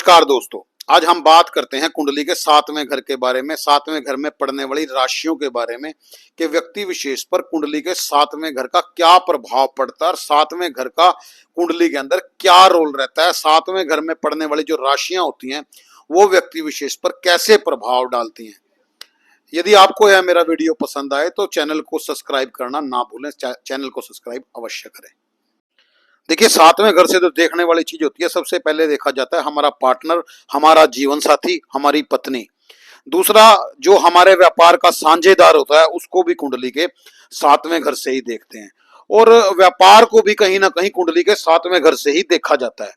नमस्कार दोस्तों। आज हम बात करते हैं कुंडली के सातवें घर के बारे में, सातवें घर में पड़ने वाली राशियों के बारे में कि व्यक्ति विशेष पर कुंडली के सातवें घर का क्या प्रभाव पड़ता है और सातवें घर का कुंडली के अंदर क्या रोल रहता है। सातवें घर में पड़ने वाली जो राशियां होती हैं वो व्यक्ति विशेष पर कैसे प्रभाव डालती हैं। यदि आपको यह मेरा वीडियो पसंद आए तो चैनल को सब्सक्राइब करना ना भूलें। चैनल को सब्सक्राइब अवश्य करें। देखिए, सातवें घर से जो देखने वाली चीज होती है, सबसे पहले देखा जाता है हमारा पार्टनर, हमारा जीवन साथी, हमारी पत्नी। दूसरा, जो हमारे व्यापार का साझेदार होता है उसको भी कुंडली के सातवें घर से ही देखते हैं और व्यापार को भी कहीं ना कहीं कुंडली के सातवें घर से ही देखा जाता है।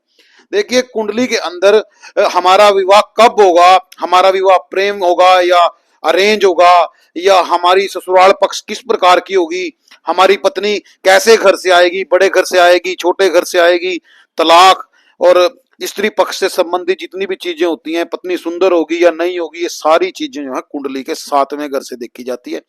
देखिए, कुंडली के अंदर हमारा विवाह कब होगा, हमारा विवाह प्रेम होगा या अरेंज होगा, या हमारी ससुराल पक्ष किस प्रकार की होगी, हमारी पत्नी कैसे घर से आएगी, बड़े घर से आएगी, छोटे घर से आएगी, तलाक और स्त्री पक्ष से संबंधित जितनी भी चीजें होती हैं, पत्नी सुंदर होगी या नहीं होगी, ये सारी चीजें जो है कुंडली के सातवें घर से देखी जाती है।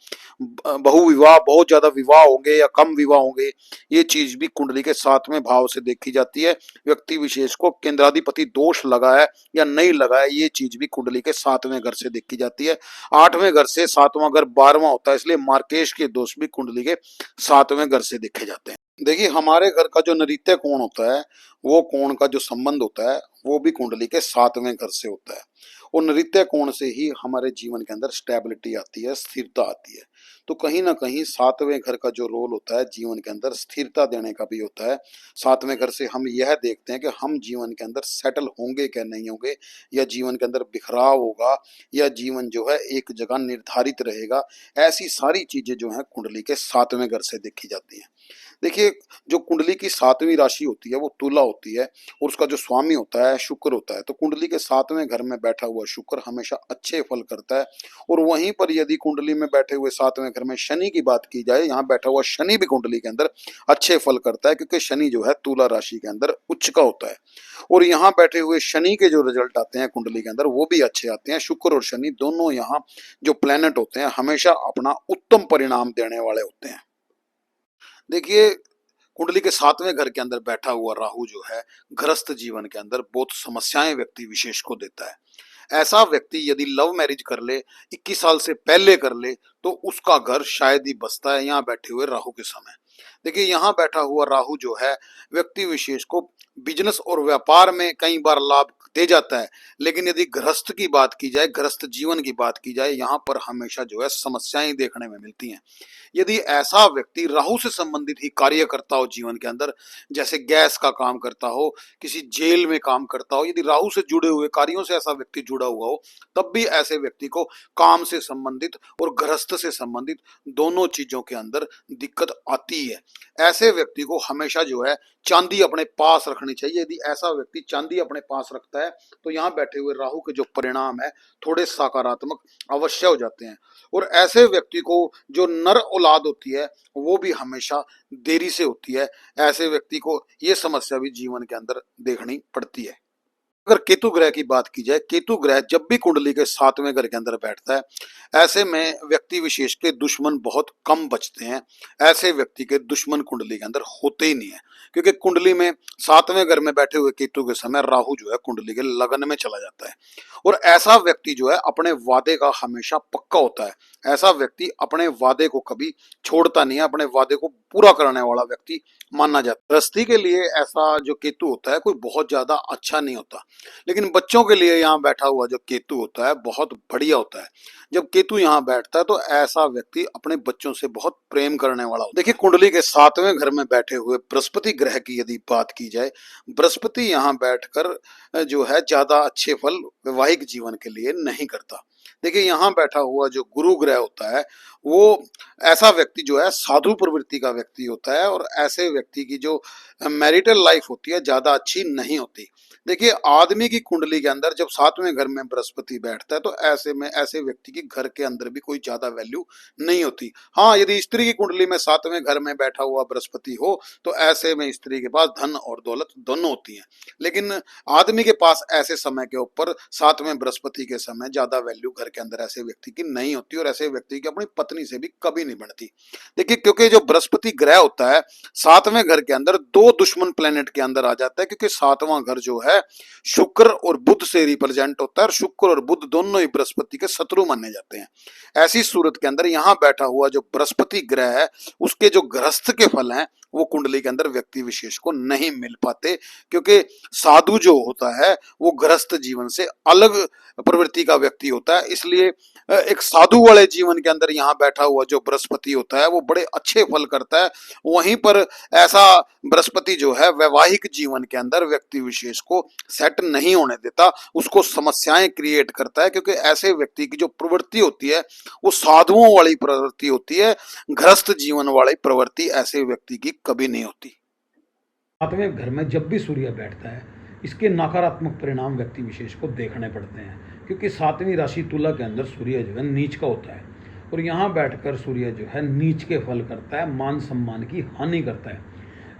बहु विवाह, बहुत ज्यादा विवाह होंगे या कम विवाह होंगे, ये चीज भी कुंडली के सातवें भाव से देखी जाती है। व्यक्ति विशेष को केंद्राधिपति दोष लगा है या नहीं लगा है, ये चीज भी कुंडली के सातवें घर से देखी जाती है। आठवें घर से सातवां घर 12वां होता है, इसलिए मार्केश के दोष भी कुंडली के सातवें घर से देखे जाते हैं। देखिए, हमारे घर का जो नृत्य कोण होता है, वो कोण का जो संबंध होता है वो भी कुंडली के सातवें घर से होता है और नृत्य कोण से ही हमारे जीवन के अंदर स्टेबिलिटी आती है, स्थिरता आती है। तो कहीं ना कहीं सातवें घर का जो रोल होता है जीवन के अंदर स्थिरता देने का भी होता है। सातवें घर से हम यह देखते हैं कि हम जीवन के अंदर सेटल होंगे क्या नहीं होंगे, या जीवन के अंदर बिखराव होगा, या जीवन जो है एक जगह निर्धारित रहेगा। ऐसी सारी चीजें जो है कुंडली के सातवें घर से देखी जाती हैं। देखिए, जो कुंडली की सातवीं राशि होती है वो तुला होती है और उसका जो स्वामी होता है शुक्र होता है। तो कुंडली के सातवें घर में बैठा हुआ शुक्र हमेशा अच्छे फल करता है। और वहीं पर यदि कुंडली में बैठे हुए सातवें घर में शनि की बात की जाए, यहाँ बैठा हुआ शनि भी कुंडली के अंदर अच्छे फल करता है, क्योंकि शनि जो है तुला राशि के अंदर उच्च का होता है। और यहाँ बैठे हुए शनि के जो रिजल्ट आते हैं कुंडली के अंदर वो भी अच्छे आते हैं। शुक्र और शनि दोनों यहाँ जो प्लेनेट होते हैं हमेशा अपना उत्तम परिणाम देने वाले होते हैं। देखिए, कुंडली के सातवें घर के अंदर बैठा हुआ राहु जो है गृहस्थ जीवन के अंदर बहुत समस्याएं व्यक्ति विशेष को देता है। ऐसा व्यक्ति यदि लव मैरिज कर ले, 21 साल से पहले कर ले, तो उसका घर शायद ही बसता है यहाँ बैठे हुए राहु के समय। देखिए, यहाँ बैठा हुआ राहु जो है व्यक्ति विशेष को बिजनेस और व्यापार में कई बार लाभ दे जाता है, लेकिन यदि गृहस्थ की बात की जाए, गृहस्थ जीवन की बात की जाए, यहाँ पर हमेशा जो है समस्याएं देखने में मिलती हैं। यदि ऐसा व्यक्ति राहु से संबंधित ही कार्य करता हो जीवन के अंदर, जैसे गैस का काम करता हो, किसी जेल में काम करता हो, यदि राहु से जुड़े हुए कार्यों से ऐसा व्यक्ति जुड़ा हुआ हो, तब भी ऐसे व्यक्ति को काम से संबंधित और गृहस्थ से संबंधित दोनों चीजों के अंदर दिक्कत आती है। ऐसे व्यक्ति को हमेशा जो है चांदी अपने पास रखनी चाहिए। यदि ऐसा व्यक्ति चांदी अपने पास रखता है तो यहाँ बैठे हुए राहु के जो परिणाम है थोड़े सकारात्मक अवश्य हो जाते हैं। और ऐसे व्यक्ति को जो नर औलाद होती है वो भी हमेशा देरी से होती है। ऐसे व्यक्ति को ये समस्या भी जीवन के अंदर देखनी पड़ती है। अगर केतु ग्रह की बात की जाए, केतु ग्रह जब भी कुंडली के सातवें घर के अंदर बैठता है, ऐसे में व्यक्ति विशेष के दुश्मन बहुत कम बचते हैं। ऐसे व्यक्ति के दुश्मन कुंडली के अंदर होते ही नहीं है, क्योंकि कुंडली में सातवें घर में बैठे हुए केतु के समय राहु जो है कुंडली के लगन में चला जाता है। और ऐसा व्यक्ति जो है अपने वादे का हमेशा पक्का होता है। ऐसा व्यक्ति अपने वादे को कभी छोड़ता नहीं है, अपने वादे को पूरा करने वाला व्यक्ति माना जाता है। गृहस्थी के लिए ऐसा जो केतु होता है कोई बहुत ज्यादा अच्छा नहीं होता, लेकिन बच्चों के लिए यहाँ बैठा हुआ जो केतु होता है बहुत बढ़िया होता है। जब केतु यहाँ बैठता है तो ऐसा व्यक्ति अपने बच्चों से बहुत प्रेम करने वाला होता है। देखिए, कुंडली के सातवें घर में बैठे हुए बृहस्पति ग्रह की यदि बात की जाए, बृहस्पति यहाँ बैठकर जो है ज्यादा अच्छे फल वैवाहिक जीवन के लिए नहीं करता। देखिए, यहाँ बैठा हुआ जो गुरु ग्रह होता है वो ऐसा व्यक्ति जो है साधु प्रवृत्ति का व्यक्ति होता है, और ऐसे व्यक्ति की जो मैरिटल लाइफ होती है ज्यादा अच्छी नहीं होती। देखिए, आदमी की कुंडली के अंदर जब सातवें घर में बृहस्पति बैठता है तो ऐसे में ऐसे व्यक्ति की घर के अंदर भी कोई ज्यादा वैल्यू नहीं होती। हाँ, यदि स्त्री की कुंडली में सातवें घर में बैठा हुआ बृहस्पति हो तो ऐसे में स्त्री के पास धन और दौलत दोनों होती है, लेकिन आदमी के पास ऐसे समय के ऊपर सातवें बृहस्पति के समय ज्यादा वैल्यू घर के अंदर ऐसे व्यक्ति की नहीं होती और ऐसे व्यक्ति की अपनी पत्नी से भी कभी नहीं बनती। देखिए, क्योंकि जो बृहस्पति ग्रह होता है सातवें घर के अंदर दो दुश्मन प्लेनेट के अंदर आ जाता है, क्योंकि सातवां घर जो है शुक्र और बुध से रिप्रेजेंट होता है और शुक्र और बुध दोनों ही बृहस्पति के शत्रु माने जाते हैं। ऐसी सूरत के अंदर यहाँ बैठा हुआ जो बृहस्पति ग्रह है उसके जो गृहस्थ के फल हैं वो कुंडली के अंदर व्यक्ति विशेष को नहीं मिल पाते, क्योंकि साधु जो होता है वो गृहस्थ जीवन से अलग प्रवृत्ति का व्यक्ति होता है। इसलिए एक साधु वाले जीवन के अंदर यहाँ बैठा हुआ जो बृहस्पति होता है वो बड़े अच्छे फल करता है। वहीं पर ऐसा बृहस्पति जो है वैवाहिक जीवन के अंदर व्यक्ति विशेष को सेट नहीं होने देता, उसको समस्याएं क्रिएट करता है, क्योंकि ऐसे व्यक्ति की जो प्रवृत्ति होती है वो साधुओं वाली प्रवृत्ति होती है, गृहस्थ जीवन वाली प्रवृत्ति ऐसे व्यक्ति की कभी नहीं होती। सातवें घर में जब भी सूर्य बैठता है इसके नकारात्मक परिणाम व्यक्ति विशेष को देखने पड़ते हैं, क्योंकि सातवीं राशि तुला के अंदर सूर्य जो है नीच का होता है और यहाँ बैठकर सूर्य जो है नीच के फल करता है, मान सम्मान की हानि करता है।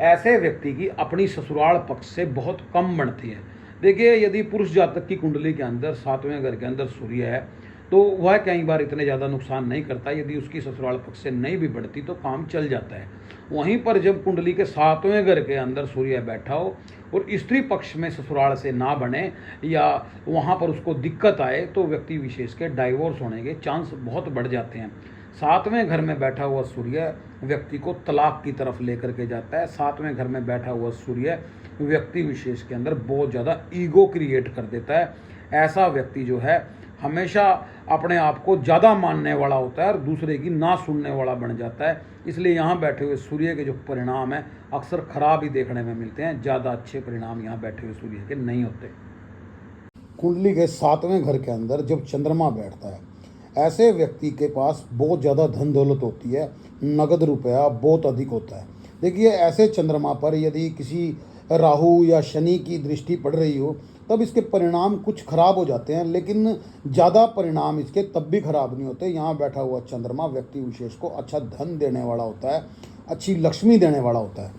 ऐसे व्यक्ति की अपनी ससुराल पक्ष से बहुत कम बनती है। देखिए, यदि पुरुष जातक की कुंडली के अंदर सातवें घर के अंदर सूर्य है तो वह कई बार इतने ज़्यादा नुकसान नहीं करता, यदि उसकी ससुराल पक्ष से नहीं भी बढ़ती तो काम चल जाता है। वहीं पर जब कुंडली के सातवें घर के अंदर सूर्य बैठा हो और स्त्री पक्ष में ससुराल से ना बने या वहाँ पर उसको दिक्कत आए तो व्यक्ति विशेष के डाइवोर्स होने के चांस बहुत बढ़ जाते हैं। सातवें घर में बैठा हुआ सूर्य व्यक्ति को तलाक की तरफ लेकर के जाता है। सातवें घर में बैठा हुआ सूर्य व्यक्ति विशेष के अंदर बहुत ज़्यादा ईगो क्रिएट कर देता है। ऐसा व्यक्ति जो है हमेशा अपने आप को ज़्यादा मानने वाला होता है और दूसरे की ना सुनने वाला बन जाता है। इसलिए यहाँ बैठे हुए सूर्य के जो परिणाम हैं अक्सर खराब ही देखने में मिलते हैं, ज़्यादा अच्छे परिणाम यहाँ बैठे हुए सूर्य के नहीं होते। कुंडली के सातवें घर के अंदर जब चंद्रमा बैठता है ऐसे व्यक्ति के पास बहुत ज़्यादा धन दौलत होती है, नगद रुपया बहुत अधिक होता है। देखिए, ऐसे चंद्रमा पर यदि किसी राहु या शनि की दृष्टि पड़ रही हो तब इसके परिणाम कुछ खराब हो जाते हैं, लेकिन ज़्यादा परिणाम इसके तब भी खराब नहीं होते। यहाँ बैठा हुआ चंद्रमा व्यक्ति विशेष को अच्छा धन देने वाला होता है, अच्छी लक्ष्मी देने वाला होता है।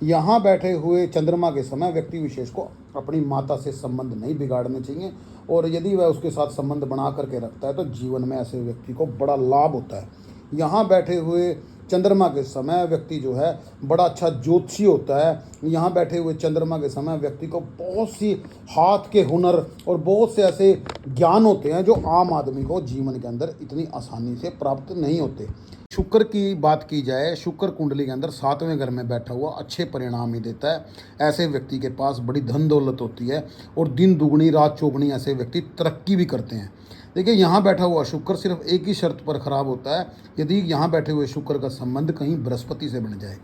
यहाँ बैठे हुए चंद्रमा के समय व्यक्ति विशेष को अपनी माता से संबंध नहीं बिगाड़ने चाहिए और यदि वह उसके साथ संबंध बना करके रखता है तो जीवन में ऐसे व्यक्ति को बड़ा लाभ होता है। यहाँ बैठे हुए चंद्रमा के समय व्यक्ति जो है बड़ा अच्छा ज्योतिषी होता है। यहाँ बैठे हुए चंद्रमा के समय व्यक्ति को बहुत सी हाथ के हुनर और बहुत से ऐसे ज्ञान होते हैं जो आम आदमी को जीवन के अंदर इतनी आसानी से प्राप्त नहीं होते। शुक्र की बात की जाए, शुक्र कुंडली के अंदर सातवें घर में बैठा हुआ अच्छे परिणाम ही देता है। ऐसे व्यक्ति के पास बड़ी धन दौलत होती है और दिन दुगनी रात चौगुनी ऐसे व्यक्ति तरक्की भी करते हैं। देखिए, यहाँ बैठा हुआ शुक्र सिर्फ एक ही शर्त पर खराब होता है, यदि यहाँ बैठे हुए शुक्र का संबंध कहीं बृहस्पति से बन जाए।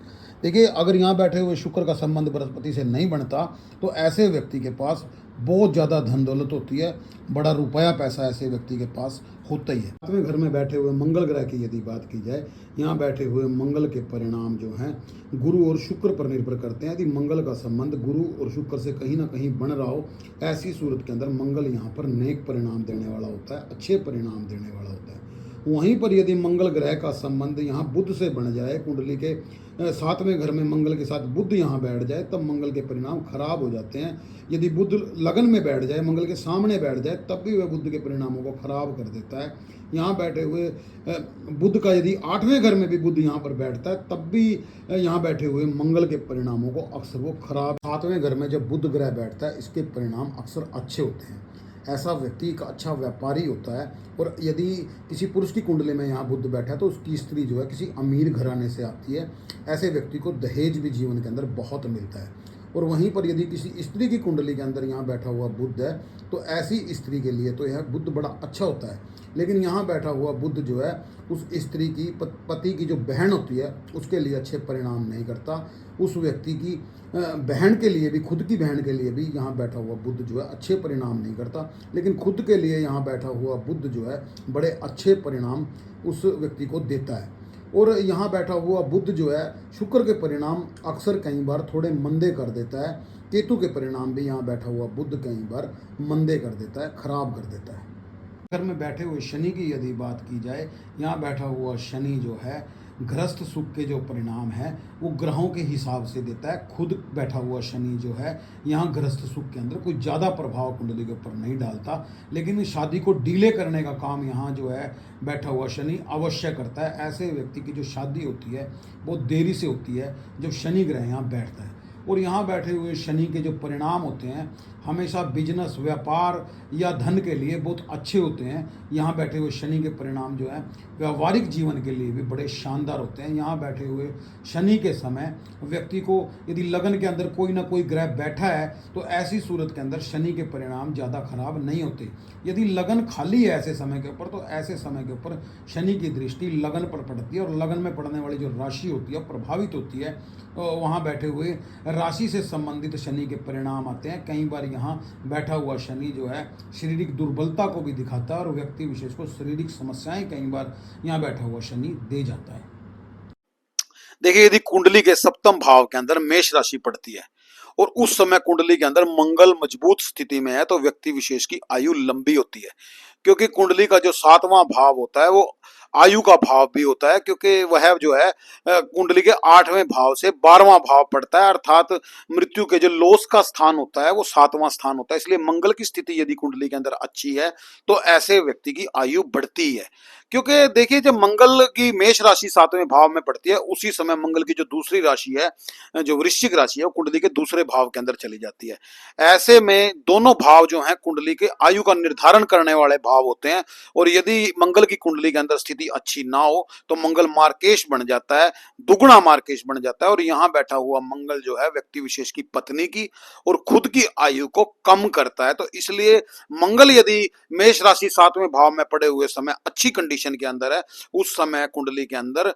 देखिए, अगर यहाँ बैठे हुए शुक्र का संबंध बृहस्पति से नहीं बनता तो ऐसे व्यक्ति के पास बहुत ज़्यादा धन दौलत होती है, बड़ा रुपया पैसा ऐसे व्यक्ति के पास होता ही है। सातवें घर में बैठे हुए मंगल ग्रह की यदि बात की जाए, यहाँ बैठे हुए मंगल के परिणाम जो हैं गुरु और शुक्र पर निर्भर करते हैं। यदि मंगल का संबंध गुरु और शुक्र से कहीं ना कहीं बन रहा हो, ऐसी सूरत के अंदर मंगल यहाँ पर नेक परिणाम देने वाला होता है, अच्छे परिणाम देने वाला होता है। वहीं पर यदि मंगल ग्रह का संबंध यहाँ बुध से बन जाए, कुंडली के सातवें घर में मंगल के साथ बुध यहाँ बैठ जाए, तब मंगल के परिणाम खराब हो जाते हैं। यदि बुध लगन में बैठ जाए, मंगल के सामने बैठ जाए, तब भी वह बुध के परिणामों को खराब कर देता है। यहाँ बैठे हुए बुध का यदि आठवें घर में भी बुध यहाँ पर बैठता है तब भी यहाँ बैठे हुए मंगल के परिणामों को अक्सर वो खराब। सातवें घर में जब बुध ग्रह बैठता है इसके परिणाम अक्सर अच्छे होते हैं। ऐसा व्यक्ति एक अच्छा व्यापारी होता है। और यदि किसी पुरुष की कुंडली में यहाँ बुध बैठा है तो उसकी स्त्री जो है किसी अमीर घराने से आती है। ऐसे व्यक्ति को दहेज भी जीवन के अंदर बहुत मिलता है। और वहीं पर यदि किसी स्त्री की कुंडली के अंदर यहाँ बैठा हुआ बुध है तो ऐसी स्त्री के लिए तो यह बुध बड़ा अच्छा होता है। लेकिन यहाँ बैठा हुआ बुध जो है उस स्त्री की पति की जो बहन होती है उसके लिए अच्छे परिणाम नहीं करता। उस व्यक्ति की बहन के लिए भी, खुद की बहन के लिए भी यहाँ बैठा हुआ बुध जो है अच्छे परिणाम नहीं करता। लेकिन खुद के लिए यहाँ बैठा हुआ बुध जो है बड़े अच्छे परिणाम उस व्यक्ति को देता है। और यहाँ बैठा हुआ बुध जो है शुक्र के परिणाम अक्सर कई बार थोड़े मंदे कर देता है। केतु के परिणाम भी यहाँ बैठा हुआ बुध कई बार मंदे कर देता है, खराब कर देता है। घर में बैठे हुए शनि की यदि बात की जाए, यहाँ बैठा हुआ शनि जो है गृहस्थ सुख के जो परिणाम है वो ग्रहों के हिसाब से देता है। खुद बैठा हुआ शनि जो है यहाँ गृहस्थ सुख के अंदर कोई ज़्यादा प्रभाव कुंडली के ऊपर नहीं डालता, लेकिन इस शादी को डिले करने का काम यहाँ जो है बैठा हुआ शनि अवश्य करता है। ऐसे व्यक्ति की जो शादी होती है वो देरी से होती है जब शनि ग्रह यहाँ बैठता है। और यहाँ बैठे हुए शनि के जो परिणाम होते हैं हमेशा बिजनेस, व्यापार या धन के लिए बहुत अच्छे होते हैं। यहाँ बैठे हुए शनि के परिणाम जो है व्यावहारिक जीवन के लिए भी बड़े शानदार होते हैं। यहाँ बैठे हुए शनि के समय व्यक्ति को यदि लगन के अंदर कोई ना कोई ग्रह बैठा है तो ऐसी सूरत के अंदर शनि के परिणाम ज़्यादा खराब नहीं होते। यदि लगन खाली है ऐसे समय के ऊपर तो ऐसे समय के ऊपर शनि की दृष्टि लगन पर पड़ती है और लगन में पड़ने वाली जो राशि होती है प्रभावित होती है। वहाँ बैठे हुए राशि से संबंधित शनि के परिणाम आते हैं। कई बार यहाँ बैठा हुआ शनि जो है शारीरिक दुर्बलता को भी दिखाता है और व्यक्ति विशेष को शारीरिक समस्याएं कई बार यहाँ बैठा हुआ शनि दे जाता है। देखिए, यदि कुंडली के सप्तम भाव के अंदर मेष राशि पड़ती है और उस समय कुंडली के अंदर मंगल मजबूत स्थिति में है तो व्यक्ति विशेष की आयु लंबी होती है, क्योंकि कुंडली का जो सातवां भाव होता है वो आयु का भाव भी होता है, क्योंकि वह जो है कुंडली के 8वें भाव से 12वां भाव पड़ता है, अर्थात मृत्यु के जो लोस का स्थान होता है वो 7वां स्थान होता है। इसलिए मंगल की स्थिति यदि कुंडली के अंदर अच्छी है तो ऐसे व्यक्ति की आयु बढ़ती है। क्योंकि देखिए, जब मंगल की मेष राशि 7वें भाव में पड़ती है उसी समय मंगल की जो दूसरी राशि है, जो वृश्चिक राशि है, वो कुंडली के दूसरे भाव के अंदर चली जाती है। ऐसे में दोनों भाव जो हैं कुंडली के आयु का निर्धारण करने वाले भाव होते हैं, और यदि मंगल की कुंडली के अंदर स्थिति अच्छी ना हो तो मंगल मार्केश बन जाता है, दुगुना मार्केश बन जाता है, और यहाँ बैठा हुआ मंगल जो है व्यक्ति विशेष की पत्नी की और खुद की आयु को कम करता है। तो इसलिए मंगल यदि मेष राशि 7वें भाव में पड़े हुए समय अच्छी कंडीशन के अंदर है, उस समय कुंडली के अंदर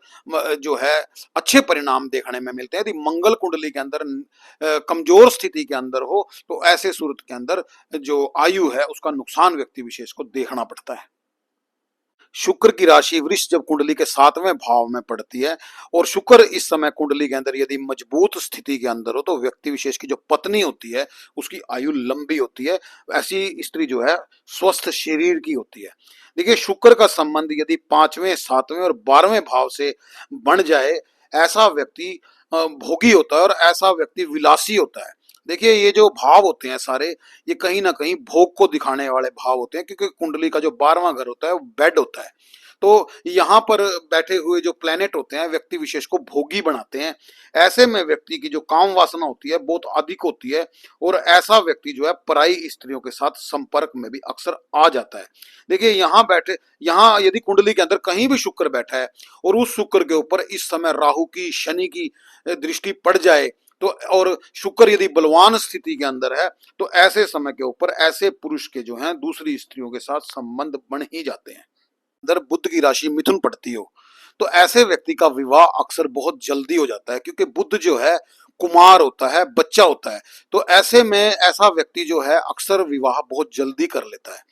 जो है अच्छे परिणाम देखने में मिलते हैं। यदि मंगल कुंडली के अंदर कमजोर स्थिति के अंदर हो तो ऐसे सूरत के अंदर जो आयु है उसका नुकसान व्यक्ति विशेष को देखना पड़ता है। शुक्र की राशि वृष जब कुंडली के 7वें भाव में पड़ती है और शुक्र इस समय कुंडली के अंदर यदि मजबूत स्थिति के अंदर हो तो व्यक्ति विशेष की जो पत्नी होती है उसकी आयु लंबी होती है। ऐसी स्त्री जो है स्वस्थ शरीर की होती है। देखिए, शुक्र का संबंध यदि 5वें, 7वें और 12वें भाव से बन जाए, ऐसा व्यक्ति भोगी होता है और ऐसा व्यक्ति विलासी होता है। देखिए, ये जो भाव होते हैं सारे, ये कहीं ना कहीं भोग को दिखाने वाले भाव होते हैं, क्योंकि कुंडली का जो 12वां घर होता है वो बेड होता है। तो यहाँ पर बैठे हुए जो प्लेनेट होते हैं व्यक्ति विशेष को भोगी बनाते हैं। ऐसे में व्यक्ति की जो काम वासना होती है बहुत अधिक होती है और ऐसा व्यक्ति जो है पराई स्त्रियों के साथ संपर्क में भी अक्सर आ जाता है। देखिए, यहाँ यदि कुंडली के अंदर कहीं भी शुक्र बैठा है और उस शुक्र के ऊपर इस समय राहु की, शनि की दृष्टि पड़ जाए तो, और शुक्र यदि बलवान स्थिति के अंदर है तो ऐसे समय के ऊपर ऐसे पुरुष के जो हैं दूसरी स्त्रियों के साथ संबंध बन ही जाते हैं। अंदर बुध की राशि मिथुन पड़ती हो तो ऐसे व्यक्ति का विवाह अक्सर बहुत जल्दी हो जाता है, क्योंकि बुध जो है कुमार होता है, बच्चा होता है। तो ऐसे में ऐसा व्यक्ति जो है अक्सर विवाह बहुत जल्दी कर लेता है।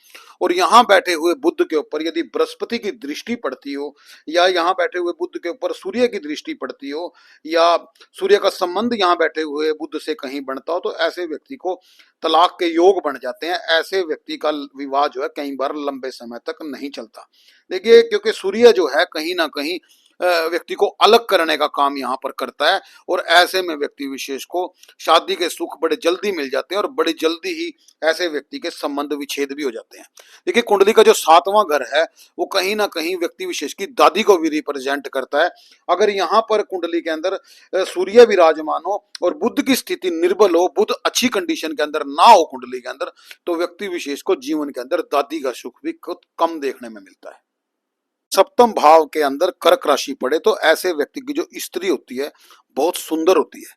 और यहाँ बैठे हुए बुध के ऊपर यदि बृहस्पति की दृष्टि पड़ती हो या यहाँ बैठे हुए बुध के ऊपर सूर्य की दृष्टि पड़ती हो या सूर्य का संबंध यहाँ बैठे हुए बुध से कहीं बनता हो तो ऐसे व्यक्ति को तलाक के योग बन जाते हैं। ऐसे व्यक्ति का विवाह जो है कई बार लंबे समय तक नहीं चलता। देखिए, क्योंकि सूर्य जो है कहीं ना कहीं व्यक्ति को अलग करने का काम यहाँ पर करता है और ऐसे में व्यक्ति विशेष को शादी के सुख बड़े जल्दी मिल जाते हैं और बड़ी जल्दी ही ऐसे व्यक्ति के संबंध विच्छेद भी हो जाते हैं। देखिए, कुंडली का जो 7वां घर है वो कहीं ना कहीं व्यक्ति विशेष की दादी को भी रिप्रेजेंट करता है। अगर यहाँ पर कुंडली के अंदर सूर्य विराजमान हो और बुध की स्थिति निर्बल हो, बुध अच्छी कंडीशन के अंदर ना हो कुंडली के अंदर, तो व्यक्ति विशेष को जीवन के अंदर दादी का सुख भी कम देखने में मिलता है। सप्तम भाव के अंदर कर्क राशि पड़े तो ऐसे व्यक्ति की जो स्त्री होती है बहुत सुंदर होती है।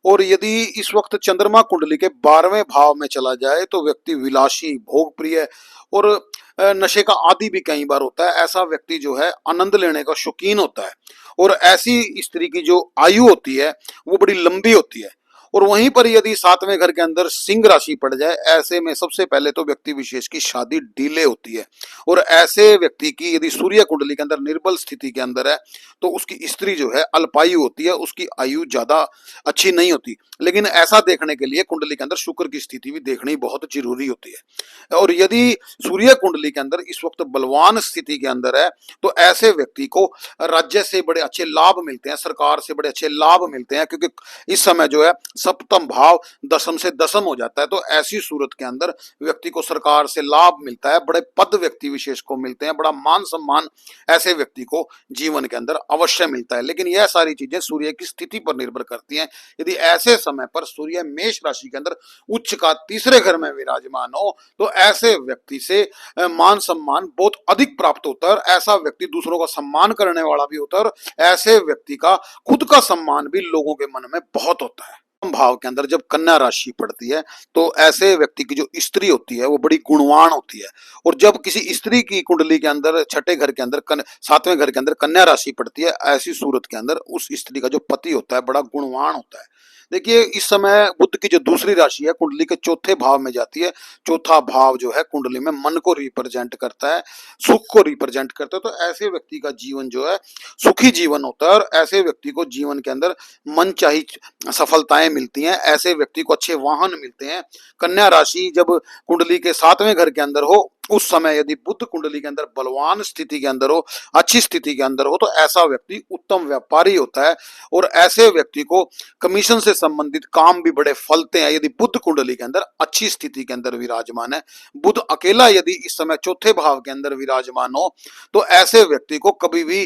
और यदि इस वक्त चंद्रमा कुंडली के 12वें भाव में चला जाए तो व्यक्ति विलासी, भोग प्रिय और नशे का आदी भी कई बार होता है। ऐसा व्यक्ति जो है आनंद लेने का शौकीन होता है और ऐसी स्त्री की जो आयु होती है वो बड़ी लंबी होती है। और वहीं पर यदि सातवें घर के अंदर सिंह राशि पड़ जाए, ऐसे में सबसे पहले तो व्यक्ति विशेष की शादी डिले होती है। और ऐसे व्यक्ति की यदि सूर्य कुंडली के अंदर निर्बल स्थिति के अंदर है तो उसकी स्त्री जो है अल्पायु होती है, उसकी आयु ज्यादा अच्छी नहीं होती। लेकिन ऐसा देखने के लिए कुंडली के अंदर शुक्र की स्थिति भी देखनी बहुत जरूरी होती है। और यदि सूर्य कुंडली के अंदर इस वक्त बलवान स्थिति के अंदर है तो ऐसे व्यक्ति को राज्य से बड़े अच्छे लाभ मिलते हैं, सरकार से बड़े अच्छे लाभ मिलते हैं, क्योंकि इस समय जो है सप्तम भाव दशम से दशम हो जाता है। तो ऐसी सूरत के अंदर व्यक्ति को सरकार से लाभ मिलता है, बड़े पद व्यक्ति विशेष को मिलते हैं, बड़ा मान सम्मान ऐसे व्यक्ति को जीवन के अंदर अवश्य मिलता है। लेकिन यह सारी चीजें सूर्य की स्थिति पर निर्भर करती हैं। यदि ऐसे समय पर सूर्य मेष राशि के अंदर उच्च का तीसरे घर में विराजमान हो तो ऐसे व्यक्ति से मान सम्मान बहुत अधिक प्राप्त होता है और ऐसा व्यक्ति दूसरों का सम्मान करने वाला भी होता है और ऐसे व्यक्ति का खुद का सम्मान भी लोगों के मन में बहुत होता है। भाव के अंदर जब कन्या राशि पड़ती है तो ऐसे व्यक्ति की जो स्त्री होती है वो बड़ी गुणवान होती है। और जब किसी स्त्री की कुंडली के अंदर छठे घर के अंदर सातवें घर के अंदर कन्या राशि पड़ती है, ऐसी सूरत के अंदर उस स्त्री का जो पति होता है बड़ा गुणवान होता है। देखिए इस समय बुध की जो दूसरी राशि है कुंडली के चौथे भाव में जाती है। चौथा भाव जो है कुंडली में मन को रिप्रेजेंट करता है, सुख को रिप्रेजेंट करता है। तो ऐसे व्यक्ति का जीवन जो है सुखी जीवन होता है और ऐसे व्यक्ति को जीवन के अंदर मनचाही सफलताएं मिलती हैं, ऐसे व्यक्ति को अच्छे वाहन मिलते हैं। कन्या राशि जब कुंडली के सातवें घर के अंदर हो उस समय यदि बुध कुंडली के अंदर बलवान स्थिति के अंदर हो, अच्छी स्थिति के अंदर हो, तो ऐसा व्यक्ति उत्तम व्यापारी होता है और ऐसे व्यक्ति को कमीशन से संबंधित काम भी बड़े फलते हैं यदि बुध कुंडली के अंदर अच्छी स्थिति के अंदर विराजमान है। बुध अकेला यदि इस समय चौथे भाव के अंदर विराजमान हो तो ऐसे व्यक्ति को कभी भी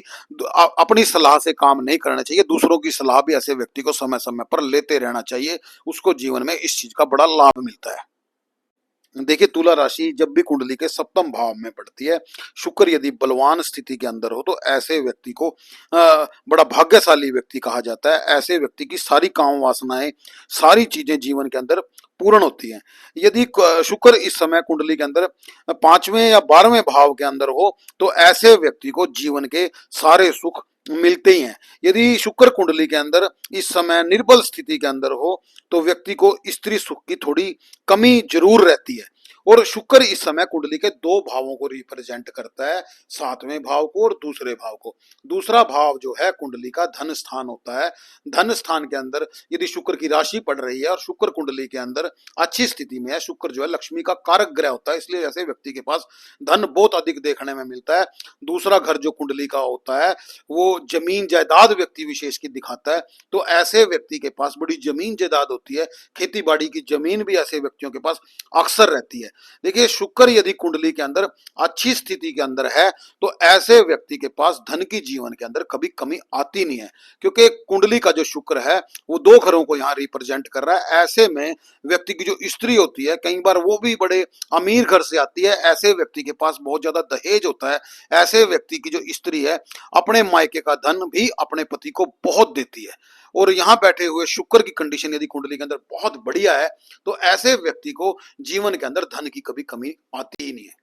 अपनी सलाह से काम नहीं करना चाहिए, दूसरों की सलाह भी ऐसे व्यक्ति को समय समय पर लेते रहना चाहिए, उसको जीवन में इस चीज का बड़ा लाभ मिलता है। देखिए तुला राशि जब भी कुंडली के सप्तम भाव में पड़ती है, शुक्र यदि बलवान स्थिति के अंदर हो तो ऐसे व्यक्ति को बड़ा भाग्यशाली व्यक्ति कहा जाता है। ऐसे व्यक्ति की सारी काम वासनाएं, सारी चीजें जीवन के अंदर पूर्ण होती हैं। यदि शुक्र इस समय कुंडली के अंदर पांचवें या 12वें भाव के अंदर हो तो ऐसे व्यक्ति को जीवन के सारे सुख मिलते ही हैं। यदि शुक्र कुंडली के अंदर इस समय निर्बल स्थिति के अंदर हो तो व्यक्ति को स्त्री सुख की थोड़ी कमी जरूर रहती है। और शुक्र इस समय कुंडली के दो भावों को रिप्रेजेंट करता है, सातवें भाव को और दूसरे भाव को। दूसरा भाव जो है कुंडली का धन स्थान होता है। धन स्थान के अंदर यदि शुक्र की राशि पड़ रही है और शुक्र कुंडली के अंदर अच्छी स्थिति में है, शुक्र जो है लक्ष्मी का कारक ग्रह होता है, इसलिए ऐसे व्यक्ति के पास धन बहुत अधिक देखने में मिलता है। दूसरा घर जो कुंडली का होता है वो जमीन जायदाद व्यक्ति विशेष की दिखाता है। तो ऐसे व्यक्ति के पास बड़ी जमीन जायदाद होती है, खेती बाड़ी की जमीन भी ऐसे व्यक्तियों के पास अक्सर रहती है। देखिए शुक्र यदि कुंडली के अंदर अच्छी स्थिति के अंदर है तो ऐसे व्यक्ति के पास धन की जीवन के अंदर कभी कमी आती नहीं है, क्योंकि कुंडली का जो शुक्र है वो दो घरों को यहाँ रिप्रेजेंट कर रहा है। ऐसे में व्यक्ति की जो स्त्री होती है कई बार वो भी बड़े अमीर घर से आती है, ऐसे व्यक्ति के पास बहुत ज्यादा दहेज होता है। ऐसे व्यक्ति की जो स्त्री है अपने मायके का धन भी अपने पति को बहुत देती है। और यहाँ बैठे हुए शुक्र की कंडीशन यदि कुंडली के अंदर बहुत बढ़िया है तो ऐसे व्यक्ति को जीवन के अंदर धन की कभी कमी आती ही नहीं है।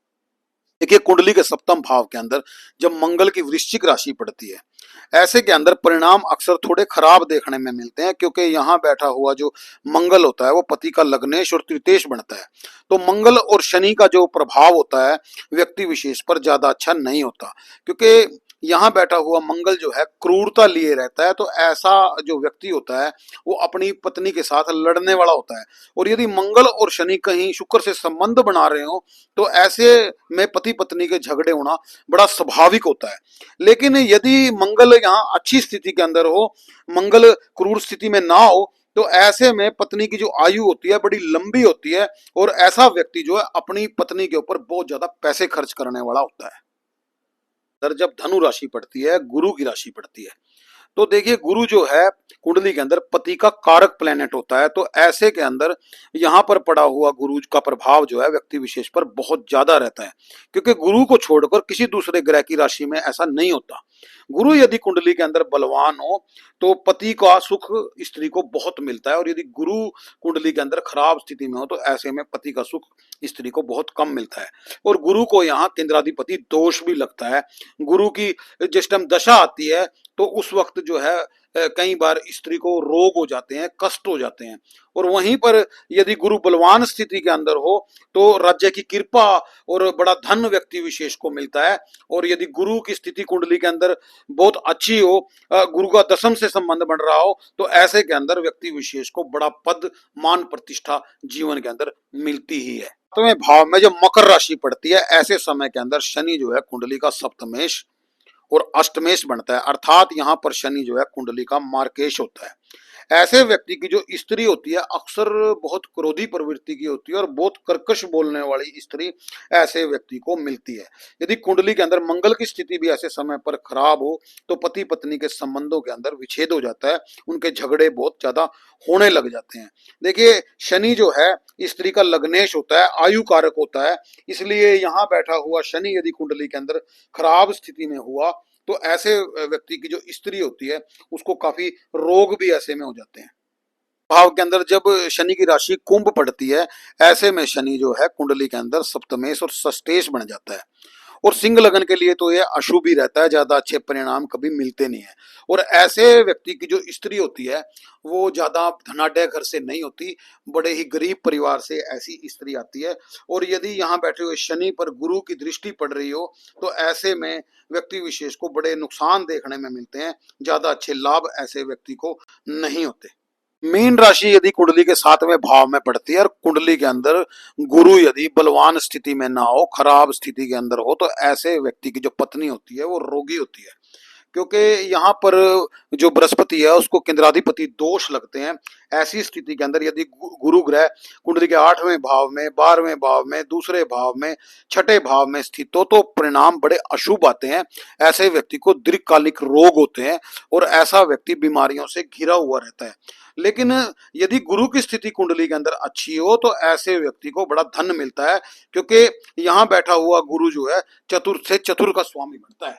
देखिए कुंडली के सप्तम भाव के अंदर जब मंगल की वृश्चिक राशि पड़ती है, ऐसे के अंदर परिणाम अक्सर थोड़े खराब देखने में मिलते हैं, क्योंकि यहाँ बैठा हुआ जो मंगल होता है वो पति का लग्नेश और तृतीयेश बनता है। तो मंगल और शनि का जो प्रभाव होता है व्यक्ति विशेष पर ज्यादा अच्छा नहीं होता, क्योंकि यहाँ बैठा हुआ मंगल जो है क्रूरता लिए रहता है। तो ऐसा जो व्यक्ति होता है वो अपनी पत्नी के साथ लड़ने वाला होता है। और यदि मंगल और शनि कहीं शुक्र से संबंध बना रहे हो तो ऐसे में पति पत्नी के झगड़े होना बड़ा स्वाभाविक होता है। लेकिन यदि मंगल यहाँ अच्छी स्थिति के अंदर हो, मंगल क्रूर स्थिति में ना हो, तो ऐसे में पत्नी की जो आयु होती है बड़ी लंबी होती है और ऐसा व्यक्ति जो है अपनी पत्नी के ऊपर बहुत ज्यादा पैसे खर्च करने वाला होता है। जब धनु राशि पड़ती है, गुरु की राशि पड़ती है, तो देखिए गुरु जो है कुंडली के अंदर पति का कारक प्लेनेट होता है। तो ऐसे के अंदर यहाँ पर पड़ा हुआ गुरु का प्रभाव जो है व्यक्ति विशेष पर बहुत ज्यादा रहता है, क्योंकि गुरु को छोड़कर किसी दूसरे ग्रह की राशि में ऐसा नहीं होता। गुरु यदि कुंडली के अंदर बलवान हो तो पति का सुख स्त्री को बहुत मिलता है, और यदि गुरु कुंडली के अंदर खराब स्थिति में हो तो ऐसे में पति का सुख स्त्री को बहुत कम मिलता है। और गुरु को यहाँ केंद्राधिपति दोष भी लगता है। गुरु की जिस टाइम दशा आती है तो उस वक्त जो है कई बार स्त्री को रोग हो जाते हैं, कष्ट हो जाते हैं। और वहीं पर यदि गुरु बलवान स्थिति के अंदर हो तो राज्य की कृपा और बड़ा धन व्यक्ति विशेष को मिलता है। और यदि गुरु की स्थिति कुंडली के अंदर बहुत अच्छी हो, गुरु का दशम से संबंध बन रहा हो, तो ऐसे के अंदर व्यक्ति विशेष को बड़ा पद, मान, प्रतिष्ठा जीवन के अंदर मिलती ही है। सातवें भाव में जब मकर राशि पड़ती है, ऐसे समय के अंदर शनि जो है कुंडली का सप्तमेश और अष्टमेश बनता है, अर्थात यहाँ पर शनि जो है कुंडली का मार्केश होता है। ऐसे व्यक्ति की जो स्त्री होती है अक्सर बहुत क्रोधी प्रवृत्ति की होती है और बहुत कर्कश बोलने वाली स्त्री ऐसे व्यक्ति को मिलती है। यदि कुंडली के अंदर मंगल की स्थिति भी ऐसे समय पर खराब हो तो पति पत्नी के संबंधों के अंदर विच्छेद हो जाता है, उनके झगड़े बहुत ज्यादा होने लग जाते हैं। देखिए, शनि जो है स्त्री का लग्नेश होता है, आयु कारक होता है, इसलिए यहाँ बैठा हुआ शनि यदि कुंडली के अंदर खराब स्थिति में हुआ तो ऐसे व्यक्ति की जो स्त्री होती है उसको काफी रोग भी ऐसे में हो जाते हैं। भाव के अंदर जब शनि की राशि कुंभ पड़ती है, ऐसे में शनि जो है कुंडली के अंदर सप्तमेश और षष्ठेश बन जाता है। और सिंह लगन के लिए तो ये अशुभ ही रहता है, ज्यादा अच्छे परिणाम कभी मिलते नहीं है। और ऐसे व्यक्ति की जो स्त्री होती है वो ज्यादा धनाढ्य घर से नहीं होती, बड़े ही गरीब परिवार से ऐसी स्त्री आती है। और यदि यहाँ बैठे हुए शनि पर गुरु की दृष्टि पड़ रही हो तो ऐसे में व्यक्ति विशेष को बड़े नुकसान देखने में मिलते हैं, ज्यादा अच्छे लाभ ऐसे व्यक्ति को नहीं होते। मीन राशि यदि कुंडली के 7वें भाव में पड़ती है और कुंडली के अंदर गुरु यदि बलवान स्थिति में ना हो, खराब स्थिति के अंदर हो, तो ऐसे व्यक्ति की जो पत्नी होती है वो रोगी होती है, क्योंकि यहाँ पर जो बृहस्पति है उसको केंद्राधिपति दोष लगते हैं। ऐसी स्थिति के अंदर यदि गुरु ग्रह कुंडली के 8वें भाव में, 12वें भाव में, दूसरे भाव में, छठे भाव में स्थित हो तो परिणाम बड़े अशुभ आते हैं। ऐसे व्यक्ति को दीर्घकालिक रोग होते हैं और ऐसा व्यक्ति बीमारियों से घिरा हुआ रहता है। लेकिन यदि गुरु की स्थिति कुंडली के अंदर अच्छी हो तो ऐसे व्यक्ति को बड़ा धन मिलता है, क्योंकि यहाँ बैठा हुआ गुरु जो है चतुर्थ से चतुर का स्वामी बनता है।